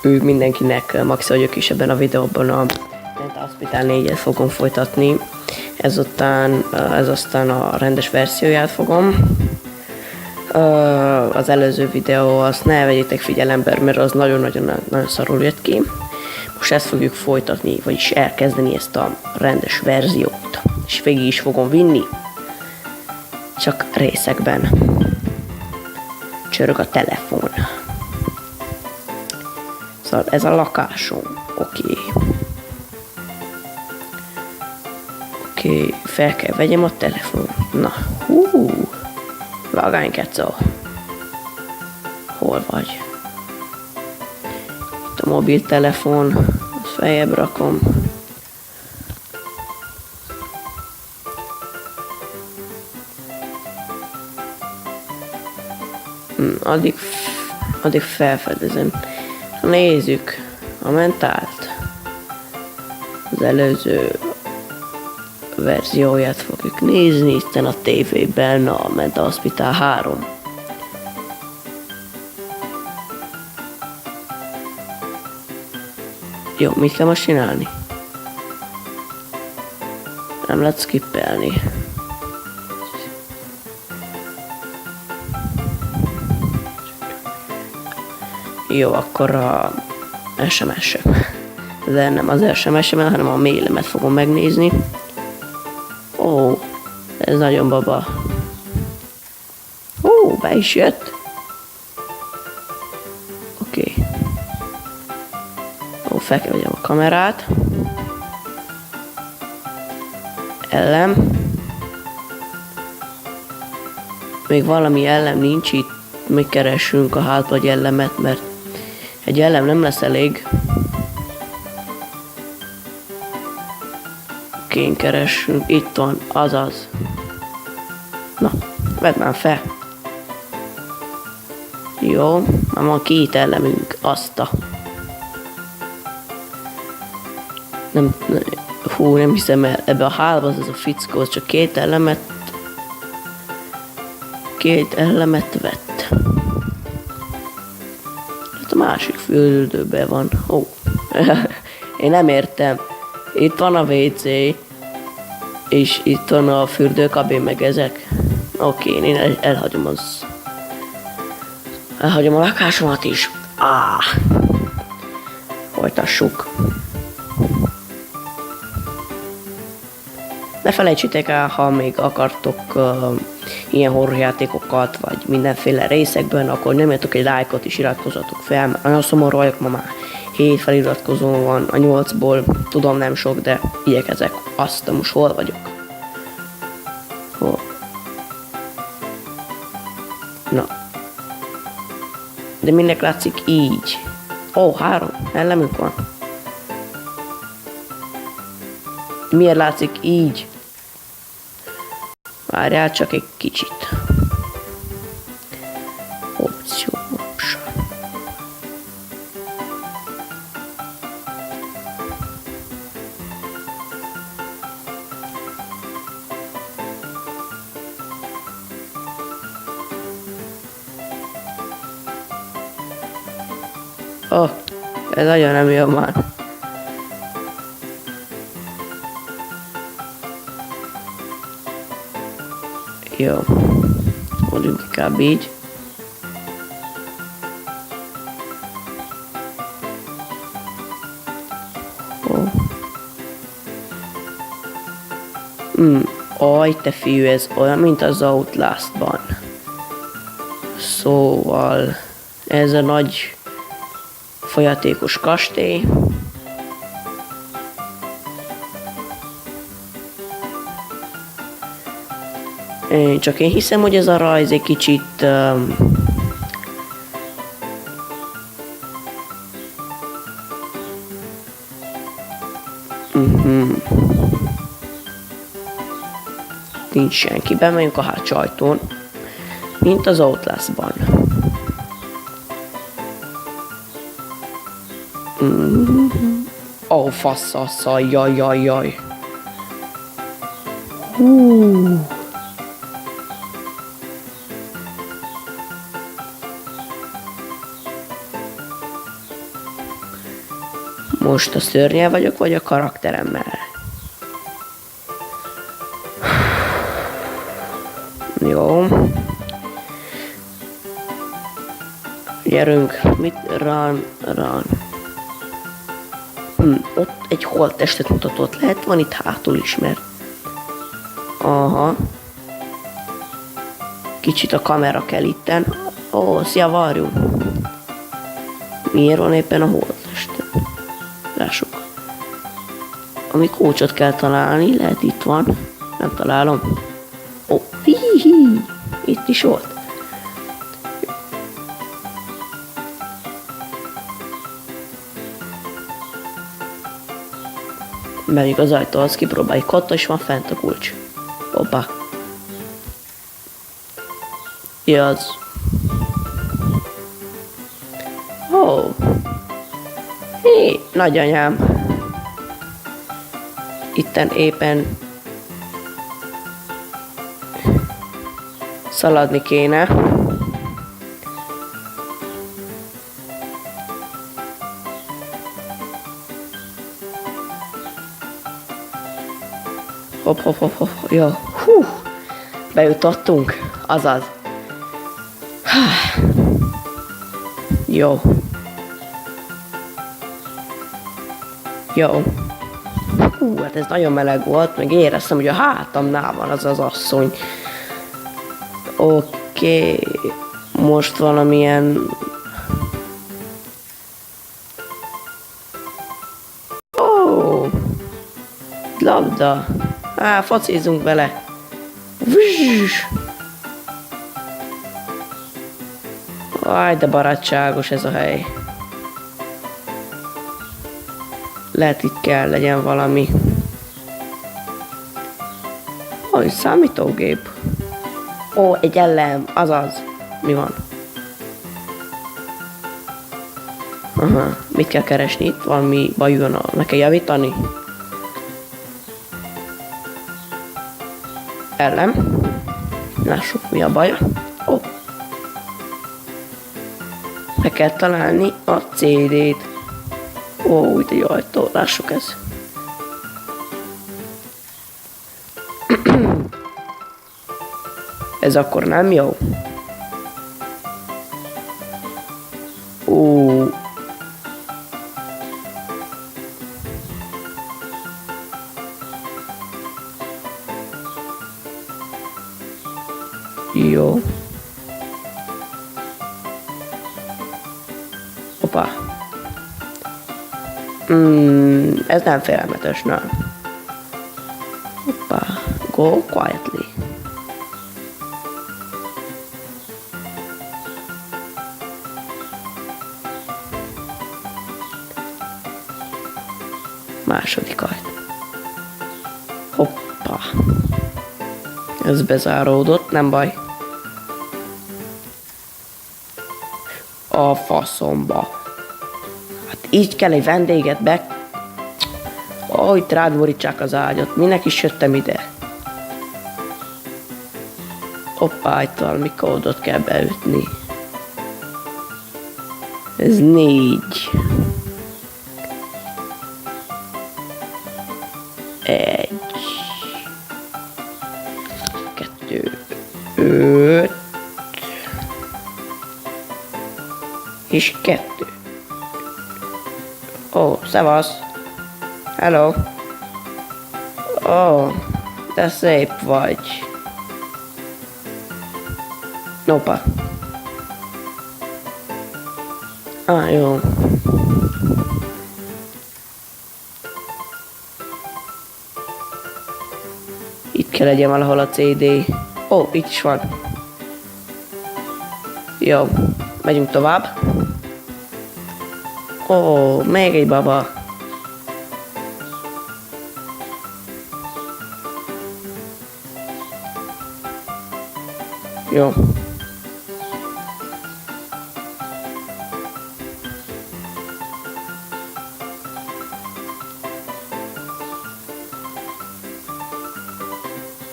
ő mindenkinek Maxi vagyok, és ebben a videóban a Mental Hospital 4-et fogom folytatni. Ez aztán a rendes verzióját fogom. Az előző videó, azt ne vegyétek figyelembe, mert az nagyon szarul jött ki. Most ezt fogjuk folytatni, vagyis elkezdeni ezt a rendes verziót. És végig is fogom vinni. Csak részekben. Csörög a telefon. Szóval ez a lakásom. Oké, fel kell vegyem a telefon. Na, vágány kecó. Hol vagy? Itt a mobiltelefon. Azt feljebb rakom. Addig felfedezem. Nézzük a mentált. Az előző verzióját fogjuk nézni, itten a tévében a Mental Hospital 3. Jó, mit kell most csinálni? Nem lehet skippelni. Jó, akkor a SMS-em. De nem az SMS-em, hanem a mailemet fogom megnézni. Ó, ez nagyon baba. Ó, be is jött. Oké. Ó, fel kell vegyem a kamerát. Ellem. Még valami ellem nincs itt. Még keresünk a hátba egy ellemet, mert egy ellem nem lesz elég. Oké, keresünk. Itt van, azaz. Na, vedd már fel. Jó, már van 2 elemünk. Azt nem hiszem el. Ebbe a hálba az a fickó, az csak 2 elemet vett. Hát a másik fürdőben van. Ó, én nem értem. Itt van a WC, és itt van a fürdőkabin, meg ezek. Oké, én elhagyom a lakásomat is. Folytassuk. Ne felejtsétek el, ha még akartok ilyen horrorjátékokat, vagy mindenféle részekben, akkor nyomjatok egy lájkot és iratkozzatok fel, mert nagyon szomorú vagyok, ma már 7 feliratkozó van a 8-ból, tudom nem sok, de igyekezek. Azt most hol vagyok? Hol? Na. De mindnek látszik így. Ó, 3 elemünk van. Miért látszik így? Várjál csak egy kicsit. Opció. Ez nagyon nem jön már. Jó. Mondjuk inkább így. Aj, te fiú, ez olyan, mint az Outlast-ban. Szóval ez a nagy folyatékos kastély. Csak én hiszem, hogy ez a rajz egy kicsit nincs senki. Bemegyünk a hátsó ajtón, mint az Outlast-ban. Ó, faszassza, jaj. Most a szörnyel vagyok, vagy a karakteremmel? Jó. Gyerünk. Mit? Run. Ott egy holttestet mutatott. Lehet van itt hátul is, mert... Aha. Kicsit a kamera kell itten. Ó, szia, varjú. Miért van éppen a holttesten? Lássuk. Ami kulcsot kell találni, lehet itt van. Nem találom. Ó, hihi. Itt is volt. Megyünk az ajtóhoz, kipróbáljuk, ott is van fent a kulcs. Hoppá. Jaz. Ó. Hé, nagyanyám. Itten éppen szaladni kéne. Hopp. Jó. Hú. Bejutottunk. Azaz. Jó. Jó. Hú, hát ez nagyon meleg volt, meg éreztem, hogy a hátamnál van az az asszony. Oké. Most valamilyen... Ó. Labda. Focizunk vele. Vizs. Aj, de barátságos ez a hely. Lehet itt kell legyen valami. Ó, számítógép. Ó, egy ellem, azaz. Mi van? Aha, mit kell keresni? Itt valami baj van, meg kell javítani. Ellem. Lássuk, mi a baj. Ó. Meg kell találni a CD-t. Ó, itt egy ajtó, lássuk ez. Ez akkor nem jó. Ó. Jó. Hoppá. Ez nem félelmetes, nem. Hoppá. Go quietly. Második ajtó. Hoppá. Ez bezáródott, nem baj. A faszomba. Hát így kell egy vendéget be... Ó, itt rád borítsák az ágyat. Minek is jöttem ide? Hoppá, itt valami kódot kell beütni. Ez 4. 1. 2. 5. És 2. Ó, szevasz. Hello. Ó, de szép vagy. Nopa. Jó. Itt kell legyen valahol a CD. Ó, itt is van. Jó, megyünk tovább. Ó, még egy baba. Jó.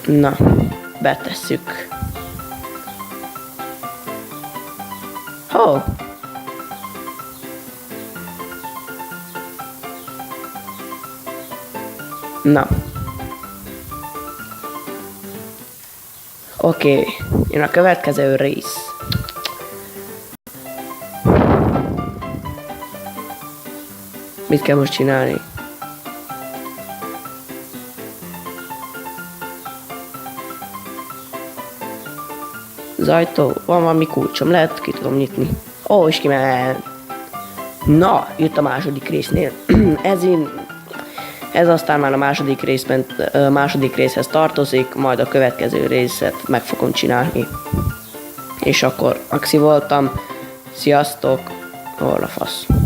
Na, betesszük. Na. Oké, jön a következő rész. Mit kell most csinálni? Az ajtó, van valami kulcsom, lehet ki tudom nyitni. Ó, és kiment. Na, jött a második résznél. Ez aztán már a második részhez tartozik, majd a következő részet meg fogom csinálni. És akkor Maxi voltam. Sziasztok! Hol a fasz?